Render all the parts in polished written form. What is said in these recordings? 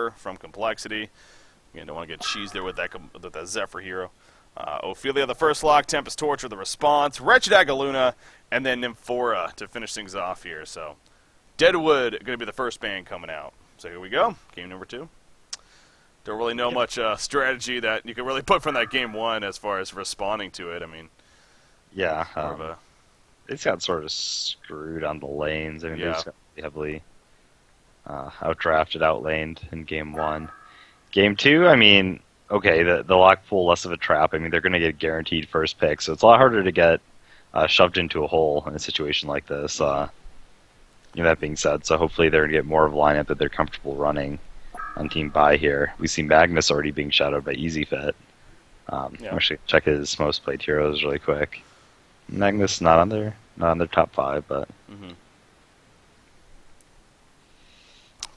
Zephyr from Complexity. Again, don't want to get cheesed there with that Zephyr hero. Ophelia, the first lock, Tempest Torture, the response, Wretched Agaluna, and then Nymphora to finish things off here. So, Deadwood going to be the first band coming out. So here we go, game number 2. Don't really know much strategy that you can really put from that game 1 as far as responding to it. I mean, yeah, it's got sort of screwed on the lanes. I mean, they just got heavily outdrafted, outlaned in game 1. Game 2, I mean, okay, the lock pool less of a trap. I mean, they're going to get guaranteed first pick, so it's a lot harder to get shoved into a hole in a situation like this. That being said, so hopefully they're going to get more of a lineup that they're comfortable running on team buy here. We see Magnus already being shadowed by Easy Fit. Actually, check his most played heroes really quick. Magnus not on their top 5, but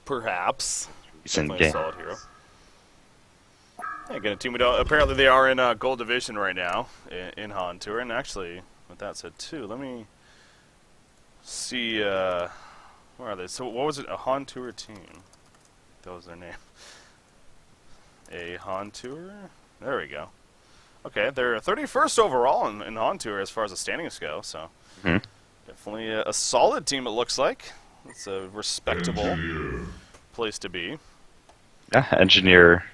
perhaps decent game. Solid hero. Yeah, get a team we don't. Apparently, they are in Gold Division right now in Han Tour. And actually, with that said, too, let me see. Where are they? So, what was it? A Han Tour team. That was their name. A Han Tour. There we go. Okay, they're 31st overall in Han Tour as far as the standings go. So, definitely a solid team. It looks like it's a respectable place to be. Yeah, Engineer.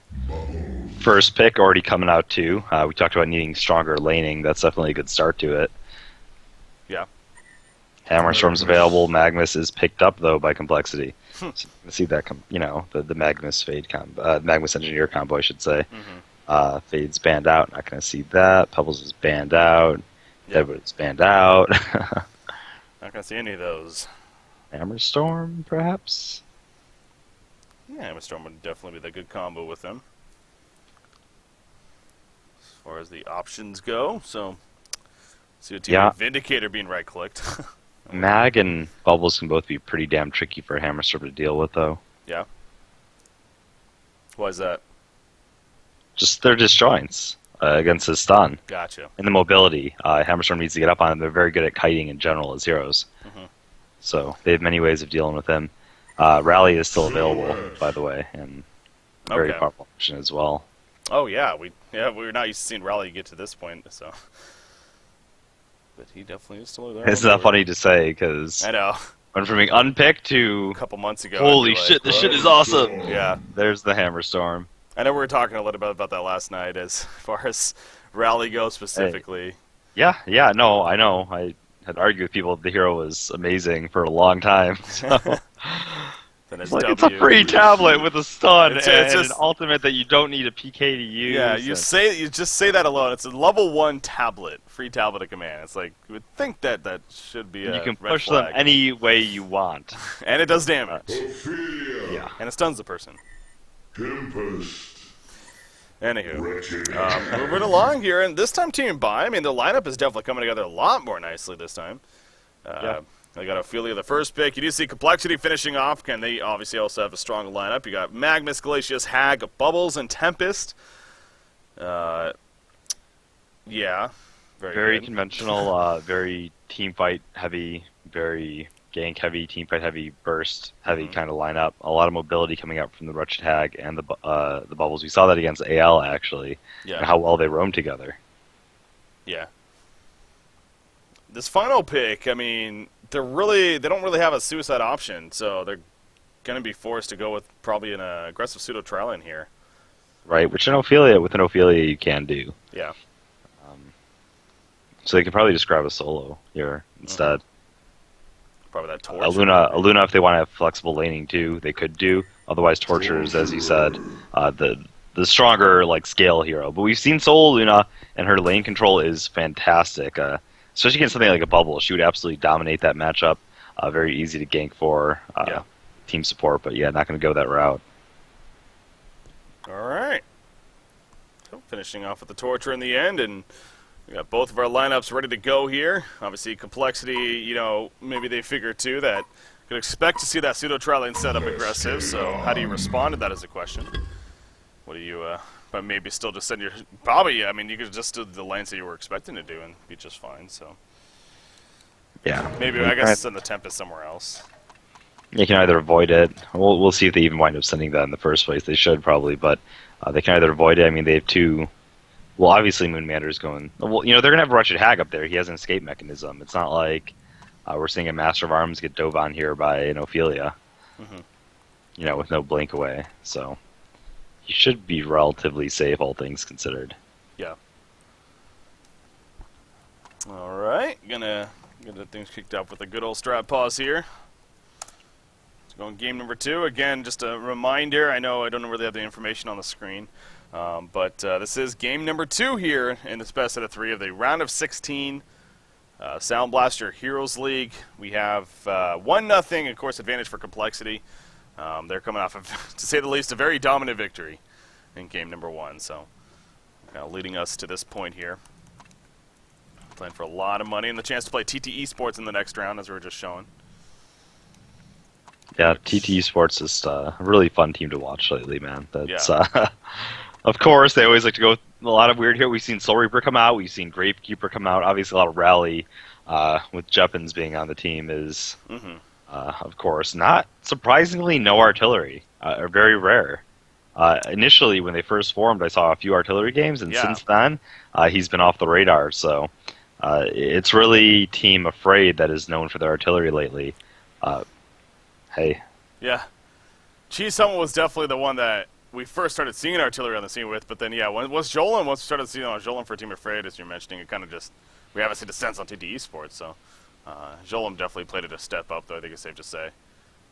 First pick already coming out too. We talked about needing stronger laning. That's definitely a good start to it. Yeah. Hammerstorm's available. Magnus is picked up though by Complexity. So you can see that, the Magnus Fade combo, Magnus Engineer combo, I should say. Fade's banned out. Not going to see that. Pebbles is banned out. Deadwood's banned out. Not going to see any of those. Hammerstorm, perhaps. Yeah, Hammerstorm would definitely be the good combo with them. As far as the options go, so see a team like Vindicator being right-clicked. Mag and Bubbles can both be pretty damn tricky for Hammerstorm to deal with, though. Yeah. Why is that? Just their disjoints against his stun. Gotcha. And the mobility. Hammerstorm needs to get up on him. They're very good at kiting in general as heroes. So they have many ways of dealing with him. Rally is still available, by the way, and very powerful option as well. Oh yeah, we're not used to seeing Rally get to this point, so. But he definitely is still there. It's not funny to say because I know. Went from being unpicked to a couple months ago. Holy shit, this shit is awesome. Yeah, there's the Hammerstorm. I know we were talking a little bit about that last night as far as Rally goes specifically. Hey. Yeah, no, I know. I had argued with people that the hero was amazing for a long time. So. It's a free tablet with a stun and an ultimate that you don't need a PK to use. Yeah, you just say that alone. It's a level 1 tablet, free tablet of command. It's like you would think that should be a You can red push flag. them any way you want, and it does damage. Yeah, and it stuns the person. Anywho, moving along here, and this time Team Buy. I mean, the lineup is definitely coming together a lot more nicely this time. They got Ophelia the first pick. You do see Complexity finishing off, and they obviously also have a strong lineup. You got Magnus, Glacius, Hag, Bubbles, and Tempest. Yeah, very good. conventional, very team fight heavy, very gank heavy, team fight heavy, burst heavy kind of lineup. A lot of mobility coming up from the Wretched Hag and the Bubbles. We saw that against AL actually, and how well they roam together. Yeah. This final pick, I mean, they don't really have a suicide option, so they're going to be forced to go with probably an aggressive pseudo trial in here. Right, with an Ophelia you can do. Yeah. So they could probably just grab a solo here instead. Probably that torch. Aluna, if they want to have flexible laning too, they could do. Otherwise, Tortures, as you said, the stronger scale hero. But we've seen Soul Aluna, and her lane control is fantastic. Especially against something like a Bubble, she would absolutely dominate that matchup. Very easy to gank for team support, but yeah, not going to go that route. All right. So finishing off with the Torture in the end, and we got both of our lineups ready to go here. Obviously, Complexity, maybe they figure too that could expect to see that pseudo trial lane set up aggressive. So how do you respond to that is a question. What do you? But maybe still just send your probably. I mean, you could just do the lanes that you were expecting to do and be just fine. So yeah, maybe I guess send the Tempest somewhere else. You can either avoid it. We'll see if they even wind up sending that in the first place. They should probably, but they can either avoid it. I mean, they have two. Well, obviously, Moon Mander's going. Well, they're gonna have Wretched Hag up there. He has an escape mechanism. It's not like we're seeing a Master of Arms get dove on here by an Ophelia. With no blink away. So you should be relatively safe, all things considered. Yeah. All right, gonna get things kicked off with a good old strat pause here. Going game number 2. Again, just a reminder, I know I don't really have the information on the screen, but this is game number 2 here in this best out of 3 of the round of 16 Sound Blaster Heroes League. We have 1-0, of course, advantage for complexity. They're coming off of, to say the least, a very dominant victory in game number 1, so kind of leading us to this point here. Playing for a lot of money and the chance to play TT Esports in the next round, as we were just showing. Yeah, TT Esports is a really fun team to watch lately, man. That's of course, they always like to go with a lot of weird here. We've seen Soul Reaper come out. We've seen Gravekeeper come out. Obviously, a lot of Rally with Jeppins being on the team is, of course, not surprisingly, no artillery. Are very rare. Initially, when they first formed, I saw a few artillery games, and since then, he's been off the radar. So it's really Team Afraid that is known for their artillery lately. Hey. Yeah. Cheese Helmet was definitely the one that we first started seeing artillery on the scene with, but then, once we started seeing Jolem for Team Afraid, as you're mentioning, it kind of just, we haven't seen the sense on TT Esports, so Jolem definitely played it a step up, though, I think it's safe to say.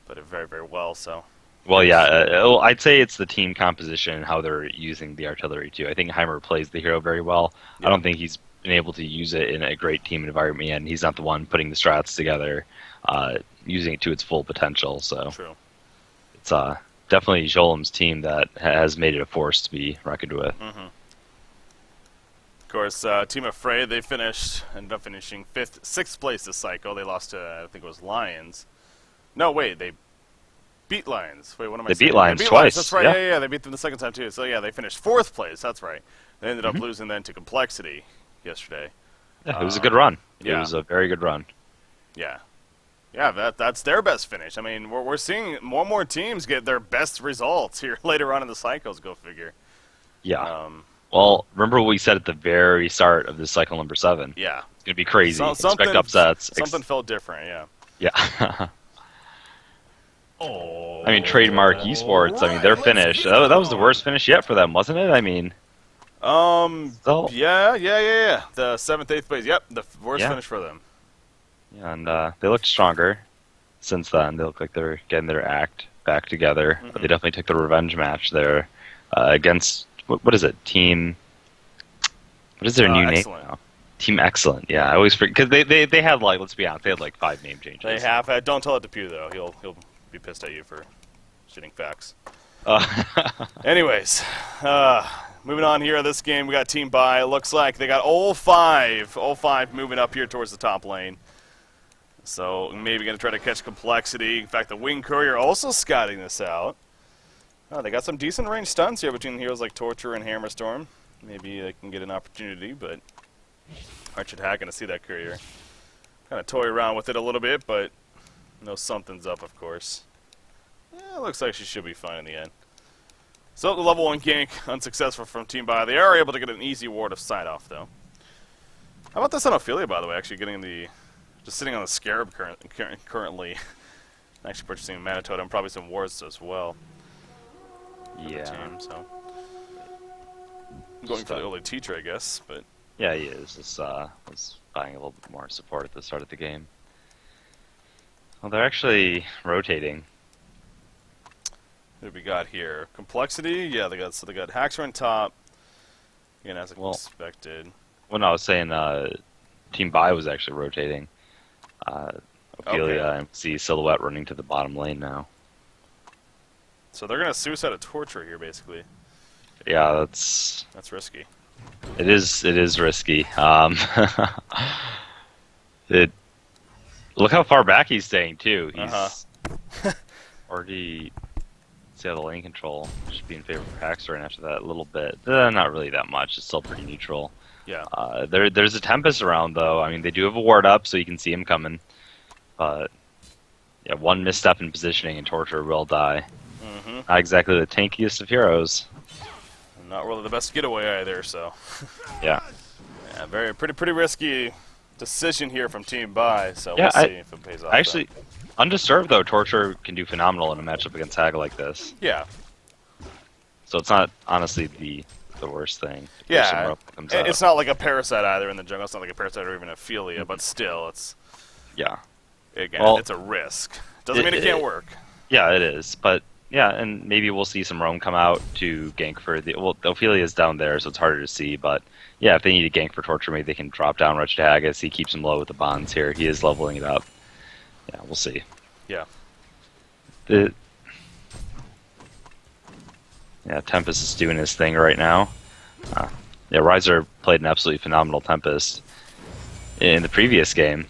Played it very, very well, so. Well, yeah, I'd say it's the team composition and how they're using the artillery, too. I think Heimer plays the hero very well. I don't think he's been able to use it in a great team environment, and he's not the one putting the strats together, using it to its full potential, so. True. It's definitely Jolem's team that has made it a force to be reckoned with. Of course, Team Afraid, they ended up finishing 6th place this cycle. They lost to, I think it was Lions. No, wait, they beat Lions. Wait, what am I saying? They beat Lions twice. Lions. That's right, yeah, they beat them the second time, too. So, they finished 4th place, that's right. They ended up losing then to Complexity yesterday. Yeah, it was a good run. Yeah. It was a very good run. Yeah. Yeah, that's their best finish. I mean, we're seeing more and more teams get their best results here later on in the cycles, go figure. Yeah. Well, remember what we said at the very start of this cycle number 7? Yeah. It's going to be crazy. Expect upsets. Something felt different, yeah. Yeah. I mean, Trademark Esports, I mean, they're finished. That was the worst finish yet for them, wasn't it? I mean... Yeah. The 7th, 8th place. Yep, the worst finish for them. Yeah, and they looked stronger since then. They look like they're getting their act back together. They definitely took the revenge match there against, what is it, Team... What is their new name now? Team Excellent. Yeah, I always forget, because they had, like, let's be honest, they had, like, 5 name changes. They have. Don't tell it to Pew, though. He'll be pissed at you for shitting facts. Anyways, moving on here in this game, we got Team Buy. Looks like they got ol5 moving up here towards the top lane. So maybe going to try to catch Complexity. In fact, the Wing Courier also scouting this out. Oh, they got some decent range stunts here between heroes like Torture and Hammerstorm. Maybe they can get an opportunity, but Wretched Hag going to see that Courier. Kind of toy around with it a little bit, but know something's up, of course. Yeah, looks like she should be fine in the end. So the level 1 gank, unsuccessful from Team Buy. They are able to get an easy ward of Side off, though. How about this on Ophelia, by the way, actually getting the... Just sitting on the Scarab currently. Actually purchasing a Mana Totem, probably some wards as well. Yeah. Team, so. Going for the early teacher, I guess, but... Yeah, he is. Just was buying a little bit more support at the start of the game. Well, they're actually rotating. Who we got here? Complexity? Yeah, they got Haxor on top. Again, as expected. Well, no, I was saying Team Buy was actually rotating. Ophelia and see Silhouette running to the bottom lane now. So they're gonna suicide a Torture here, basically. Yeah, that's risky. It is risky. Look how far back he's staying too. He's already. See how the lane control should be in favor of Haxor, and after that a little bit, not really that much. It's still pretty neutral. Yeah. There's a Tempest around though. I mean, they do have a ward up, so you can see him coming. But Yeah, one misstep in positioning and Torture will die. Mm-hmm. Not exactly the tankiest of heroes. Not really the best getaway either, so. Yeah. Yeah, pretty risky decision here from Team Buy, so Yeah, we'll see if it pays off. Actually, undisturbed though, Torture can do phenomenal in a matchup against Hag like this. Yeah. So it's not honestly the worst thing. Yeah, it's not like a Parasite either in the jungle. It's not like a Parasite or even a Ophelia, but still, it's... Yeah. Again, well, it's a risk. Doesn't mean it can't work. Yeah, it is. But, yeah, and maybe we'll see some roam come out to gank for the... Well, Ophelia's down there, so it's harder to see, but... Yeah, if they need to gank for Torture, maybe they can drop down Wretched Haggis. He keeps him low with the bonds here. He is leveling it up. Yeah, we'll see. Yeah. Yeah, Tempest is doing his thing right now. Yeah, Riser played an absolutely phenomenal Tempest in the previous game.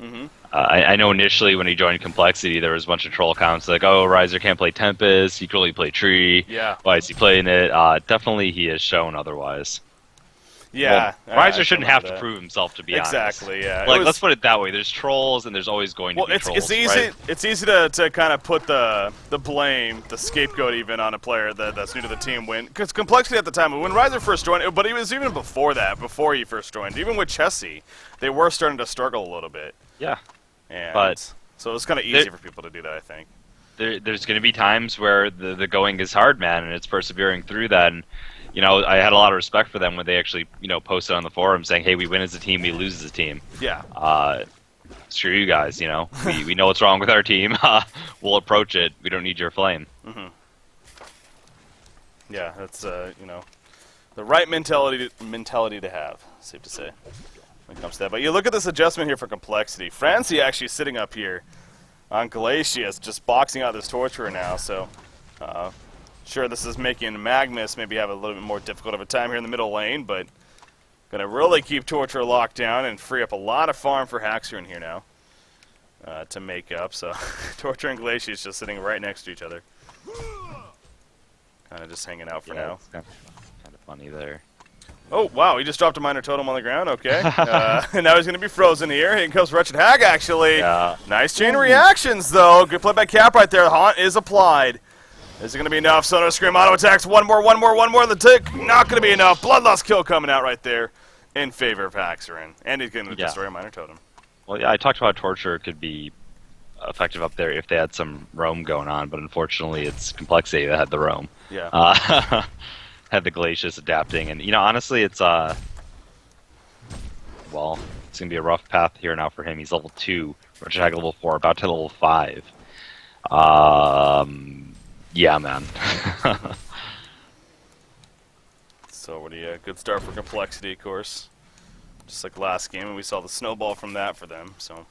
Mm-hmm. I know initially when he joined Complexity, there was a bunch of troll accounts like, oh, Riser can't play Tempest, he can only play Tree. Yeah. Why is he playing it? Definitely he has shown otherwise. Yeah. Well, Riser shouldn't have to prove himself, to be honest. Exactly, yeah. Like, let's put it that way. There's trolls, and there's always going to be trolls, it's easy. right? It's easy to kind of put the blame, the scapegoat even, on a player that's new to the team. Because Complexity at the time, when Riser first joined, but he was even before that, before he first joined, even with Chessie, they were starting to struggle a little bit. Yeah. And so it's kind of easy for people to do that, I think. There's going to be times where the going is hard, man, and it's persevering through that. And you know, I had a lot of respect for them when they actually, you know, posted on the forum saying, "Hey, we win as a team, we lose as a team." Yeah. Screw you guys. You know, we know what's wrong with our team. We'll approach it. We don't need your flame. Mm-hmm. Yeah, that's you know, the right mentality to have. Safe to say when it comes to that. But you look at this adjustment here for Complexity. Francie actually sitting up here on Glacius, just boxing out this Torturer now. So. Sure, this is making Magnus maybe have a little bit more difficult of a time here in the middle lane, but gonna really keep Torture locked down and free up a lot of farm for Haxer in here now to make up. So Torture and Glacius just sitting right next to each other, kind of just hanging out for now. It's kind of funny there. Oh wow, he just dropped a minor totem on the ground. Okay, and now he's gonna be frozen here. Here comes Wretched Hag actually. Yeah. Nice chain of reactions though. Good play by Cap right there. The haunt is applied. Is it going to be enough? Sonar Scream auto attacks. One more. The tick. Not going to be enough. Bloodlust kill coming out right there in favor of Haxerin. And he's going to destroy a minor totem. Well, yeah, I talked about Torture could be effective up there if they had some roam going on, but unfortunately it's Complexity that had the roam. Yeah. Had the Glacius adapting. And, you know, honestly, it's, well, it's going to be a rough path here now for him. He's level 2. Wretched Hag level 4. About to level 5. Yeah, man. So, what do you? Good start for Complexity, of course. Just like last game, and we saw the snowball from that for them. So,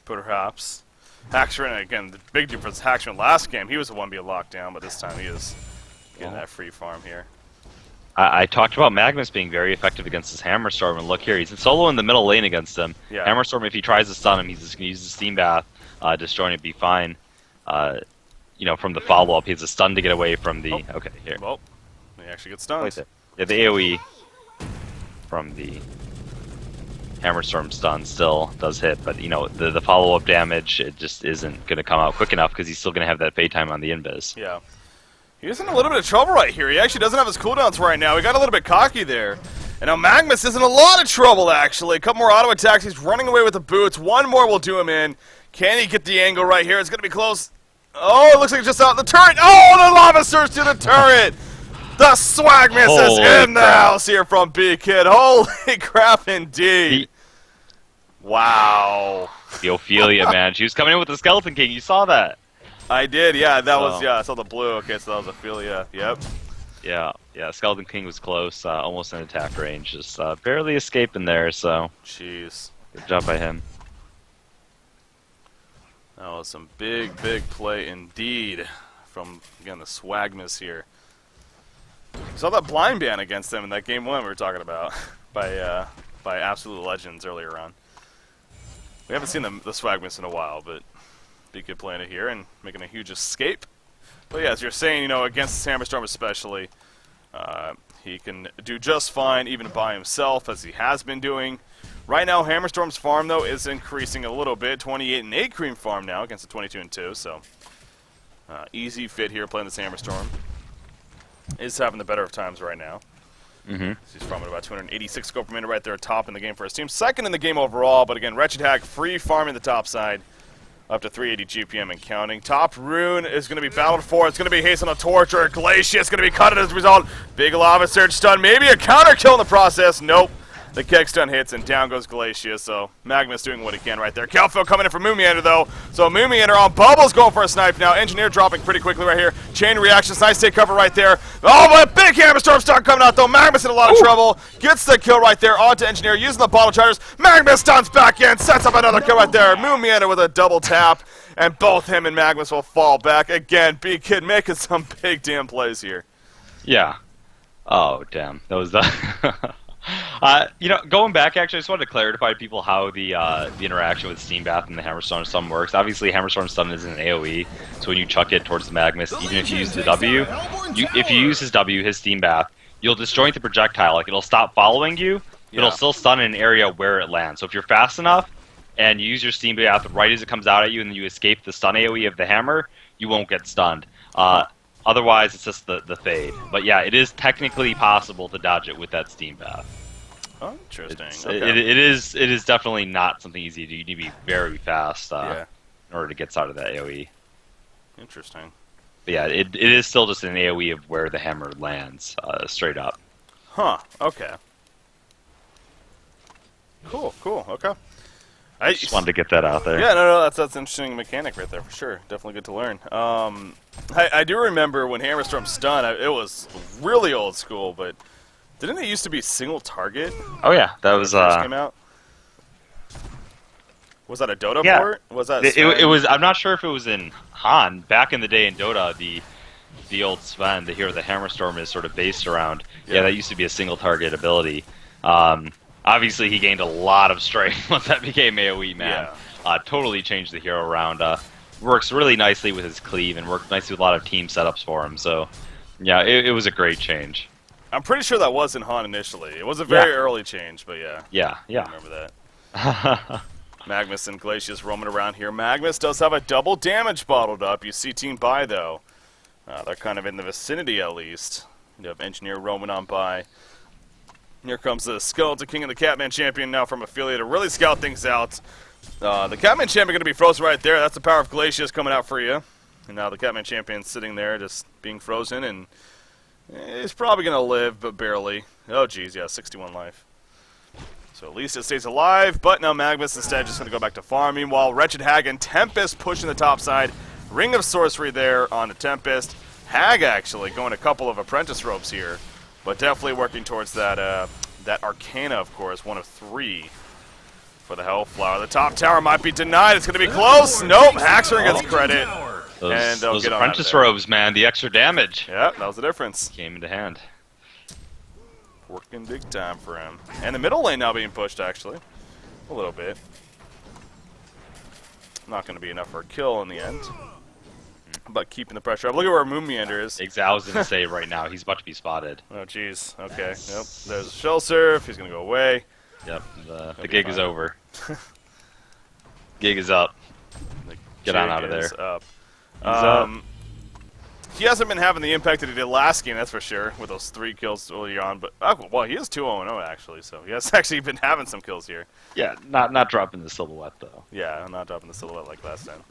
perhaps Haxerin again. The big difference. Haxerin last game, he was the one being locked down, but this time he is getting that free farm here. I talked about Magnus being very effective against his Hammerstorm, and look here, he's in solo in the middle lane against him. Yeah. Hammerstorm, if he tries to stun him, he's just going to use the Steam Bath, destroying it, be fine. You know, from the follow-up, he has a stun to get away from the... Okay, here. Well, he actually gets stunned. Yeah, the AoE from the Hammerstorm stun still does hit, but, you know, the follow-up damage, it just isn't going to come out quick enough because he's still going to have that fade time on the invis. Yeah. He's in a little bit of trouble right here. He actually doesn't have his cooldowns right now. He got a little bit cocky there. And now Magnus is in a lot of trouble, actually. A couple more auto attacks. He's running away with the boots. One more will do him in. Can he get the angle right here? It's going to be close. Oh, it looks like it's just out the turret. Oh, the lava surge to the turret. The Swagmas is in the house here from B-Kid. Holy crap, indeed. Wow. The Ophelia, man. She was coming in with the Skeleton King. You saw that. I did, yeah. That was, yeah, I saw the blue. Okay, so that was Ophelia. Yep. Yeah, Skeleton King was close, almost in attack range. Just barely escaping there, so. Jeez. Good job by him. That was some big play indeed from, again, the Swagmas here. Saw that blind ban against them in that game 1 we were talking about by Absolute Legends earlier on. We haven't seen the Swagmas in a while, but big good playing it here and making a huge escape. But yeah, as you're saying, you know, against Hammerstorm especially, he can do just fine even by himself, as he has been doing. Right now, Hammerstorm's farm, though, is increasing a little bit. 28 and 8 cream farm now against the 22 and 2, so easy fit here playing this Hammerstorm. Is having the better of times right now. He's farming about 286 gold per minute right there, top in the game for his team. Second in the game overall, but again, Wretched Hag free farming the top side. Up to 380 GPM and counting. Top rune is going to be battled for. It's going to be Hasten on Torture. Glacius going to be cut as a result. Big Lava Surge stun. Maybe a counter kill in the process. Nope. The Keg stun hits and down goes Glacius. So Magnus doing what he can right there. Kelfil coming in for Moomiander though. So Moomiander on Bubbles going for a snipe now. Engineer dropping pretty quickly right here. Chain reactions. Nice take cover right there. Oh, but big Hammerstorm stun coming out though. Magnus in a lot of trouble. Gets the kill right there onto Engineer using the bottle chargers. Magnus stuns back in. Sets up another kill right there. Moomiander with a double tap. And both him and Magnus will fall back. Again, B-Kid making some big damn plays here. Yeah. Oh, damn. That was the... you know, going back, actually, I just wanted to clarify to people how the interaction with Steam Bath and the Hammerstorm stun works. Obviously, Hammerstorm stun is an AoE, so when you chuck it towards the Magnus, even if you use the W, if you use his W, his Steam Bath, you'll disjoint the projectile. Like, it'll stop following you, but it'll still stun in an area where it lands. So if you're fast enough, and you use your Steam Bath right as it comes out at you, and then you escape the stun AoE of the hammer, you won't get stunned. Otherwise, it's just the fade. But yeah, it is technically possible to dodge it with that Steam Bath. Oh, interesting. It is definitely not something easy to do. You need to be very fast in order to get out of that AoE. Interesting. But yeah, it is still just an AoE of where the hammer lands, straight up. Huh, okay. Cool, okay. I just wanted to get that out there. Yeah, no, that's an interesting mechanic right there for sure. Definitely good to learn. I do remember when Hammerstorm stun, it was really old school, but didn't it used to be single target? Oh yeah, that was came out. Was that a Dota port? Was that it was? I'm not sure if it was in Han. Back in the day in Dota, the old Sven, the hero of the Hammerstorm, is sort of based around. Yeah, that used to be a single target ability. Obviously, he gained a lot of strength once that became AoE, man. Yeah. Totally changed the hero around. Works really nicely with his cleave and worked nicely with a lot of team setups for him. So, yeah, it was a great change. I'm pretty sure that was in Han initially. It was a very early change, but yeah. Yeah. I remember that. Magnus and Glacius roaming around here. Magnus does have a double damage bottled up. You see Team Bai, though. They're kind of in the vicinity, at least. You have Engineer roaming on by. Here comes the Skeleton King and the Catman Champion now from Affiliate to really scout things out. The Catman Champion going to be frozen right there. That's the power of Glacius coming out for you. And now the Catman Champion sitting there just being frozen, and he's probably going to live, but barely. Oh, geez, yeah, 61 life. So at least it stays alive, but now Magnus instead just going to go back to farm. Meanwhile, Wretched Hag and Tempest pushing the top side. Ring of Sorcery there on the Tempest. Hag actually going a couple of Apprentice ropes here. But definitely working towards that that Arcana, of course, 1 of 3 for the Hellflower. The top tower might be denied. It's going to be close. Nope, Haxer gets credit. Those Apprentice robes, man, the extra damage. Yeah, that was the difference. Came into hand. Working big time for him. And the middle lane now being pushed, actually. A little bit. Not going to be enough for a kill in the end. But keeping the pressure up. Look at where Moomiander is. Exactly. I was going to say right now, he's about to be spotted. Oh, jeez. Okay. Yep. There's a shell surf. He's going to go away. Yep. The gig is over. Gig is up. Get on out of there. Up. He's up. He hasn't been having the impact that he did last game, that's for sure, with those 3 kills early on. But well, he is 2-0-0 actually, so he has actually been having some kills here. Yeah, not dropping the silhouette though. Yeah, not dropping the silhouette like last time.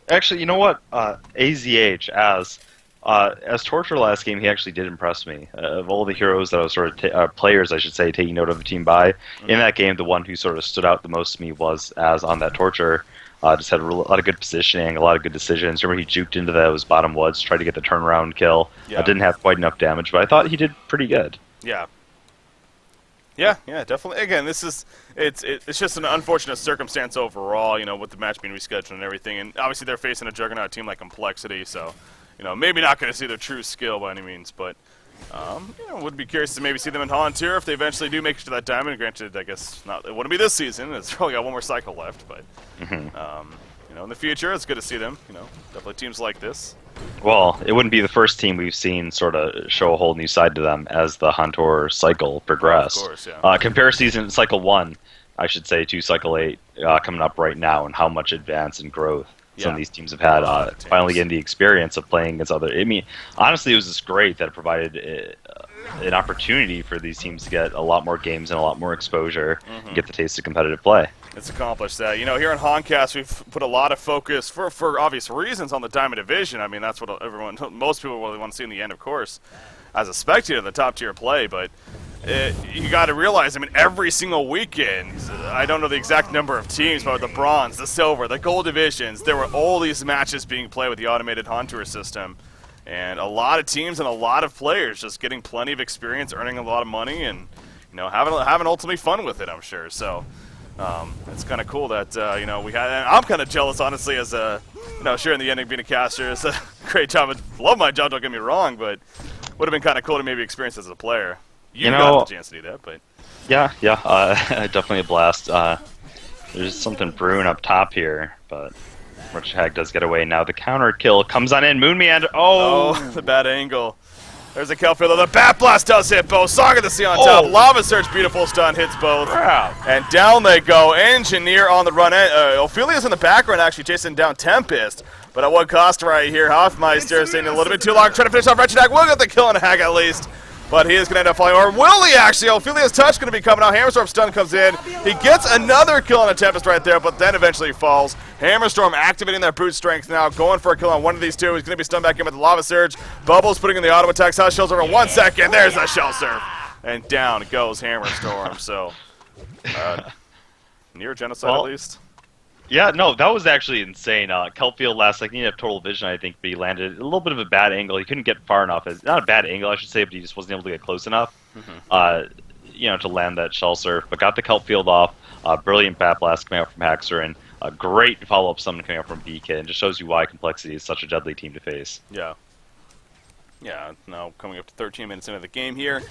Actually, you know what? AZH as Torture last game, he actually did impress me. Of all the heroes that I was sort of players, I should say, taking note of the team by in that game, the one who sort of stood out the most to me was as on that Torture. Just had a lot of good positioning, a lot of good decisions. Remember, he juked into those bottom woods, tried to get the turnaround kill. Yeah. Didn't have quite enough damage, but I thought he did pretty good. Yeah. Yeah, definitely. Again, it's just an unfortunate circumstance overall, you know, with the match being rescheduled and everything. And obviously they're facing a juggernaut team like Complexity, so, you know, maybe not going to see their true skill by any means. But, you know, would be curious to maybe see them in Volunteer if they eventually do make it to that diamond. Granted, I guess it wouldn't be this season. It's probably got one more cycle left, but, you in the future, it's good to see them. Definitely teams like this. Well, it wouldn't be the first team we've seen sort of show a whole new side to them as the Hunt/Or cycle progressed. Of course, yeah. Compare season cycle 1, I should say, to cycle 8 coming up right now, and how much advance and growth some of these teams have had. Finally getting the experience of playing against other. I mean, honestly, it was just great that it provided an opportunity for these teams to get a lot more games and a lot more exposure and get the taste of competitive play. It's accomplished that. Here in Honcast, we've put a lot of focus, for obvious reasons, on the Diamond Division. I mean, that's what most people really want to see in the end, of course, as a spectator, the top-tier play. But you got to realize, I mean, every single weekend, I don't know the exact number of teams, but the Bronze, the Silver, the Gold Divisions, there were all these matches being played with the automated Hunt/Tour system. And a lot of teams and a lot of players just getting plenty of experience, earning a lot of money, and having ultimately fun with it, I'm sure. So it's kind of cool that we had. And I'm kind of jealous, honestly, as sharing the ending being a caster. It's a great job. I love my job. Don't get me wrong, but would have been kind of cool to maybe experience as a player. You got the chance to do that, but yeah, definitely a blast. There's something brewing up top here, but Rich Hag does get away. Now the counter kill comes on in. Moonmeander. Oh, the bad angle. There's a kill field. The Bat Blast does hit both. Song of the Sea on top. Lava Surge, beautiful stun, hits both. Wow. And down they go. Engineer on the run. Ophelia's in the background, actually chasing down Tempest. But at what cost right here? Hoffmeister staying a little bit too long, trying to finish off Wretched Hag. We'll get the kill on Hag at least. But he is going to end up falling. Or will he actually? Ophelia's touch going to be coming out. Hammerstorm stun comes in. He gets another kill on a Tempest right there, but then eventually falls. Hammerstorm activating that brute strength now, going for a kill on one of these two. He's going to be stunned back in with the Lava Surge. Bubbles putting in the auto attacks. House shells over 1 second. There's that shell serve. And down goes Hammerstorm. So, near genocide at least. Yeah, no, that was actually insane. Kelfield last second, he had total vision, I think, but he landed a little bit of a bad angle. He couldn't get far enough. Not a bad angle, I should say, but he just wasn't able to get close enough, to land that shell surf. But got the Kelfield off. Brilliant Bat Blast coming out from Haxor, and a great follow-up summon coming out from BK, and just shows you why Complexity is such a deadly team to face. Yeah. Yeah, now coming up to 13 minutes into the game here.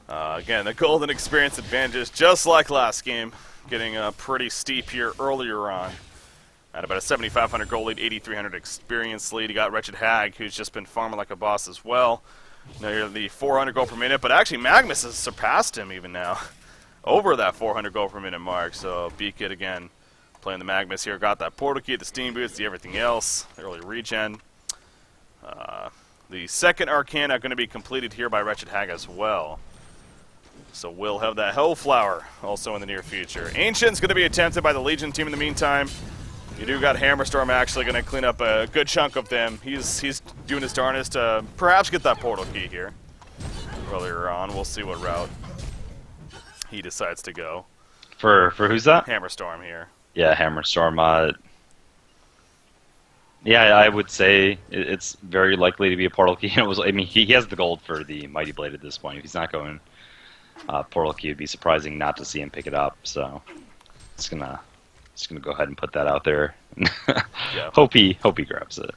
Again, the golden experience advantages, just like last game. Getting pretty steep here earlier on. At about a 7,500 gold lead, 8,300 experience lead. You got Wretched Hag, who's just been farming like a boss as well. Now you're the 400 gold per minute, but actually Magnus has surpassed him even now. Over that 400 gold per minute mark. So Beakit again playing the Magnus here. Got that portal key, the steam boots, the everything else. The early regen. The second Arcana going to be completed here by Wretched Hag as well. So we'll have that Hellflower also in the near future. Ancient's going to be attempted by the Legion team in the meantime. You do got Hammerstorm actually going to clean up a good chunk of them. He's doing his darnest to perhaps get that portal key here. Earlier on, we'll see what route he decides to go. For who's that? Hammerstorm here. Yeah, Hammerstorm. Yeah, I would say it's very likely to be a portal key. He has the gold for the Mighty Blade at this point. If he's not going portal key, it'd be surprising not to see him pick it up. So just gonna go ahead and put that out there. Yeah. Hope he grabs it.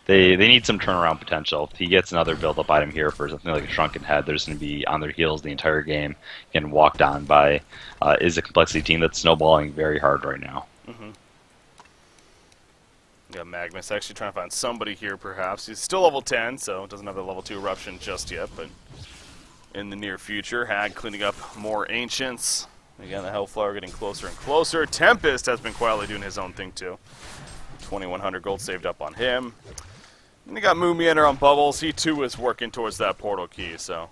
They need some turnaround potential. If he gets another build-up item here for something like a Shrunken Head, they're just going to be on their heels the entire game, getting walked on by is a Complexity team that's snowballing very hard right now. Yeah, Magnus actually trying to find somebody here, perhaps. He's still level 10, so doesn't have the level 2 eruption just yet, but in the near future, Hag cleaning up more Ancients. Again, the Hellflower getting closer and closer. Tempest has been quietly doing his own thing, too. 2,100 gold saved up on him. And you got Moomiander on Bubbles. He, too, is working towards that portal key, so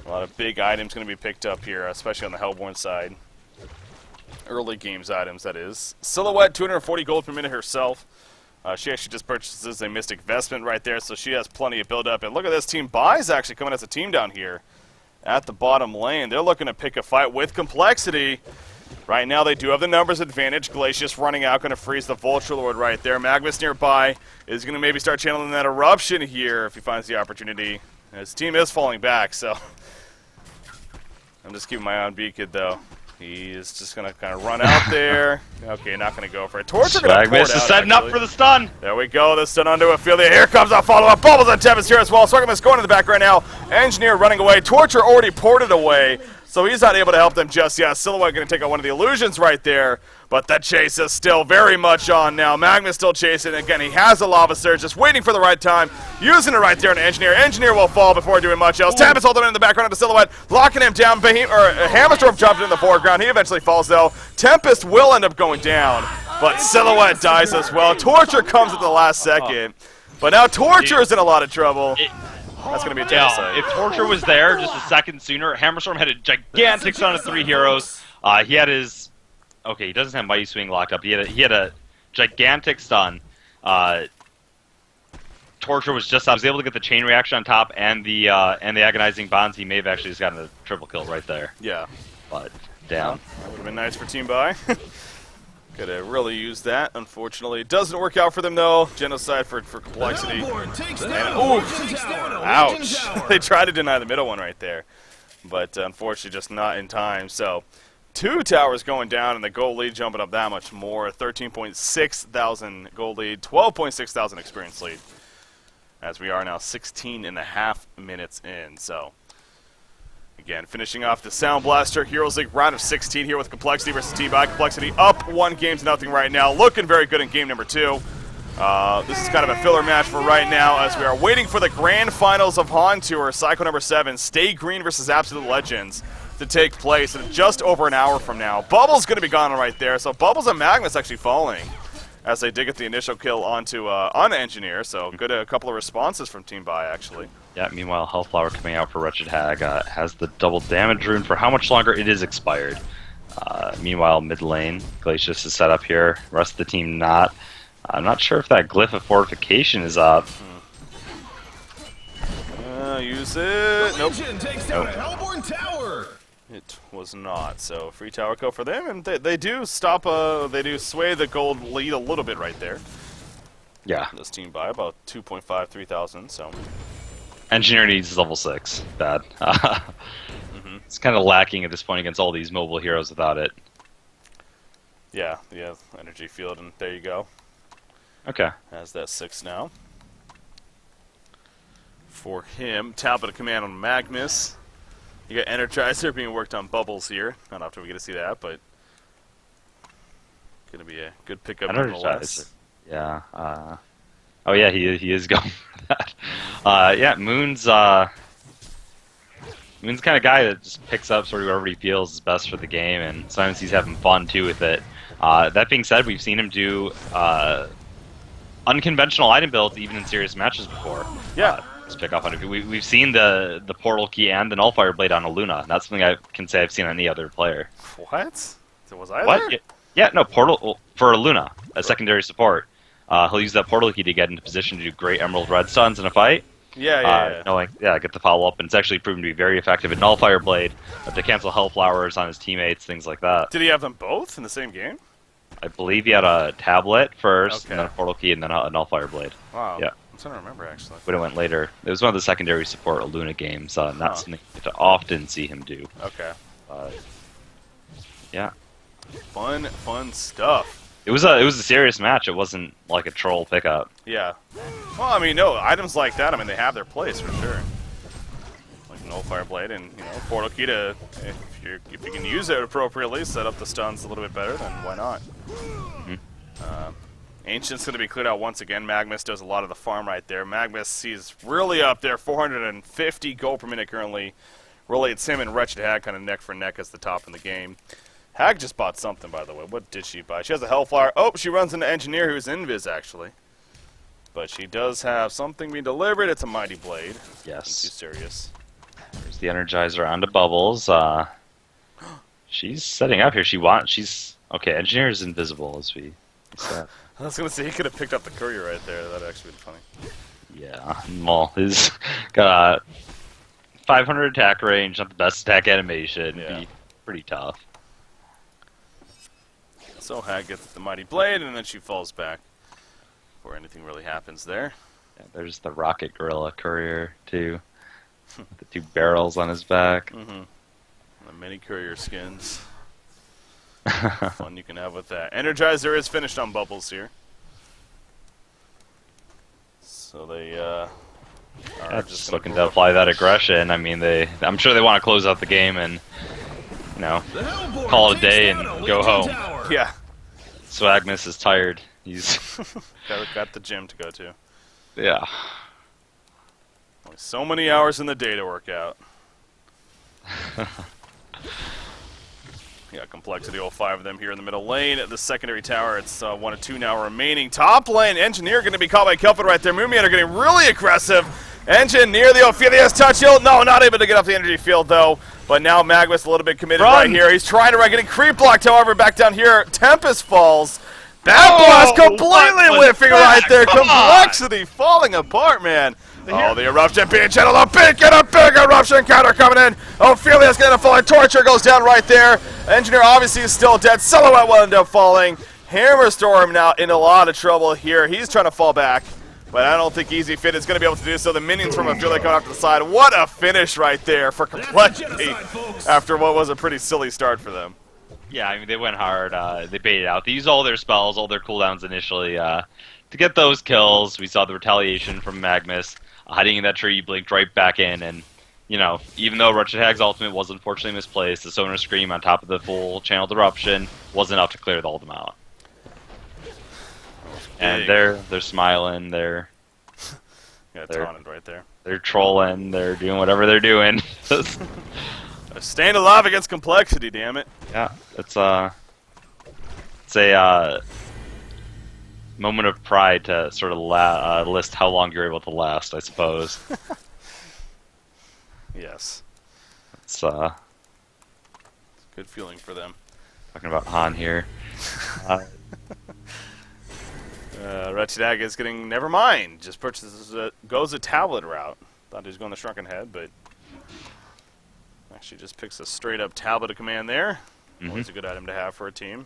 a lot of big items going to be picked up here, especially on the Hellborn side. Early games items, that is. Silhouette, 240 gold per minute herself. She actually just purchases a Mystic Vestment right there, so she has plenty of build-up. And look at this, Team Buys actually coming as a team down here at the bottom lane. They're looking to pick a fight with Complexity. Right now they do have the numbers advantage. Glacius running out, going to freeze the Vulture Lord right there. Magnus nearby is going to maybe start channeling that Eruption here if he finds the opportunity. His team is falling back, so I'm just keeping my eye on B-Kid, though. He's just going to kind of run out there. Okay, not going to go for it. Torture going to pour it out, is setting up for the stun. There we go. The stun onto Ophelia. Here comes a follow-up. Bubbles and Tempest here as well. Swaggerman's going in the back right now. Engineer running away. Torture already ported away. So so he's not able to help them just yet. Silhouette going to take out one of the illusions right there, but the chase is still very much on now. Magma's still chasing. Again, he has a Lava Surge, just waiting for the right time, using it right there on Engineer. Engineer will fall before doing much else. Tempest holding him in the background of the Silhouette, locking him down. Hammerstorm jumped in the foreground. He eventually falls, though. Tempest will end up going down, but Silhouette dies as well. Torture comes at the last second, but now Torture is in a lot of trouble. That's going to be a genocide. If Torture was there just a second sooner, Hammerstorm had a gigantic stun of 3 heroes. He had his... Okay, he doesn't have Mighty Swing locked up. He had a gigantic stun. Torture was just... I was able to get the chain reaction on top and the agonizing bonds. He may have actually just gotten a triple kill right there. Yeah. But, damn. That would have been nice for Team Buy. Could have really used that. Unfortunately, it doesn't work out for them though. Genocide for complexity. Ouch! They tried to deny the middle one right there, but unfortunately, just not in time. So, 2 towers going down, and the gold lead jumping up that much more. 13.6 thousand gold lead, 12.6 thousand experience lead. As we are now 16.5 minutes in. So. Again, finishing off the Sound Blaster Heroes League round of 16 here with Complexity versus T-Buy. Complexity up 1-0 right now. Looking very good in game number 2. This is kind of a filler match for right now as we are waiting for the grand finals of Han Tour, Cycle number 7, Stay Green versus Absolute Legends, to take place in just over an hour from now. Bubbles going to be gone right there, so Bubbles and Magnus actually falling as they did get the initial kill onto on Engineer. So good, a couple of responses from Team Buy actually. Yeah, meanwhile, Hellflower coming out for Wretched Hag has the double damage rune for how much longer it is expired. Meanwhile, mid lane, Glacius is set up here. Rest of the team not. I'm not sure if that Glyph of Fortification is up. Use it. Nope. Tower. It was not. So free tower kill for them, and they do stop. They do sway the gold lead a little bit right there. Yeah. This Team Buy about 2.5, 3,000. So. Engineer needs level 6. Bad. It's kind of lacking at this point against all these mobile heroes without it. Yeah, energy field, and there you go. Okay. Has that 6 now. For him, tablet of command on Magnus. You got Energizer being worked on Bubbles here. Not often we get to see that, but gonna be a good pickup nonetheless. Yeah. Oh yeah, he is going for that. Yeah, Moon's the kind of guy that just picks up sort of whatever he feels is best for the game, and sometimes he's having fun too with it. That being said, we've seen him do unconventional item builds even in serious matches before. Yeah. Just pick up on it. We've seen the portal key and the Nullfire Blade on a Luna. That's something I can say I've seen on any other player. What? Was I what? there? Yeah, no, portal for a Luna, a secondary support. He'll use that portal key to get into position to do great Emerald Red stuns in a fight. Yeah. Get the follow up, and it's actually proven to be very effective at Nullfire Blade, to cancel Hellflowers on his teammates, things like that. Did he have them both in the same game? I believe he had a tablet first, and then a portal key, and then a Nullfire Blade. Wow. Yeah. I'm trying to remember actually. But it went later. It was one of the secondary support Luna games. Not something you get to often see him do. Okay. Yeah. Fun stuff. It was a serious match. It wasn't like a troll pickup. Yeah. Well, I mean, no, items like that, I mean, they have their place for sure. Like Nullfire Blade and, portal key to, if you can use it appropriately, set up the stuns a little bit better, then why not? Ancient's going to be cleared out once again. Magnus does a lot of the farm right there. Magnus, he's really up there, 450 gold per minute currently. Really, it's him and Wretched Hag kind of neck for neck as the top in the game. Hag just bought something, by the way. What did she buy? She has a Hellflower. Oh, she runs into Engineer, who's Invis, actually. But she does have something being delivered. It's a Mighty Blade. Yes. Too serious. There's the Energizer onto Bubbles. She's setting up here. She's... Okay, Engineer is invisible, as we said. I was going to say, he could have picked up the courier right there. That'd actually be funny. Yeah, Maul has got 500 attack range, not the best attack animation. Yeah. Be pretty tough. So Hag gets the Mighty Blade, and then she falls back before anything really happens there. Yeah, there's the Rocket Gorilla courier, too. The 2 barrels on his back. The many courier skins. Fun you can have with that. Energizer is finished on Bubbles here. So they are just looking to apply that aggression. I mean, I'm sure they want to close out the game and you know, The Hellborn call it a takes day down and a go Legion home. tower. Yeah. Swagmus is tired. He's got the gym to go to. yeah. Only so many hours in the day to work out. Yeah, complexity, all 5 of them here in the middle lane. The secondary tower, it's 1 of 2 now remaining. Top lane, Engineer going to be caught by Kelphin right there. Moomiator getting really aggressive. Engineer, the Ophelia's touch shield. No, not able to get off the energy field, though. But now Magmus a little bit committed right here. He's trying to run, getting creep blocked, however, back down here. Tempest falls. That blast completely whiffing right there. Complexity falling apart, man. Oh, the eruption being channeled up. Get a big eruption counter coming in. Ophelia's getting a falling. Torture goes down right there. Engineer obviously is still dead. Silhouette will end up falling. Hammerstorm now in a lot of trouble here. He's trying to fall back, but I don't think Easy Fit is going to be able to do so. The minions from Ophelia coming off to the side. What a finish right there for Complexity after what was a pretty silly start for them. Yeah, I mean, they went hard. They baited out. They used all their spells, all their cooldowns initially to get those kills. We saw the retaliation from Magmus. Hiding in that tree, blinked right back in, and, you know, even though Wretched Hag's ultimate was unfortunately misplaced, the Sonar Scream on top of the full channeled eruption was enough to clear all of them out. And they're smiling, they're taunted right there. They're trolling, they're doing whatever they're doing. Staying alive against Complexity, damn it. Yeah, it's a moment of pride to sort of list how long you're able to last, I suppose. Yes. It's good feeling for them. talking about Han here. Wretched Hag is getting, never mind, just purchases, goes a tablet route. Thought he was going the Shrunken Head, but actually just picks a straight up tablet of command there. Always a good item to have for a team.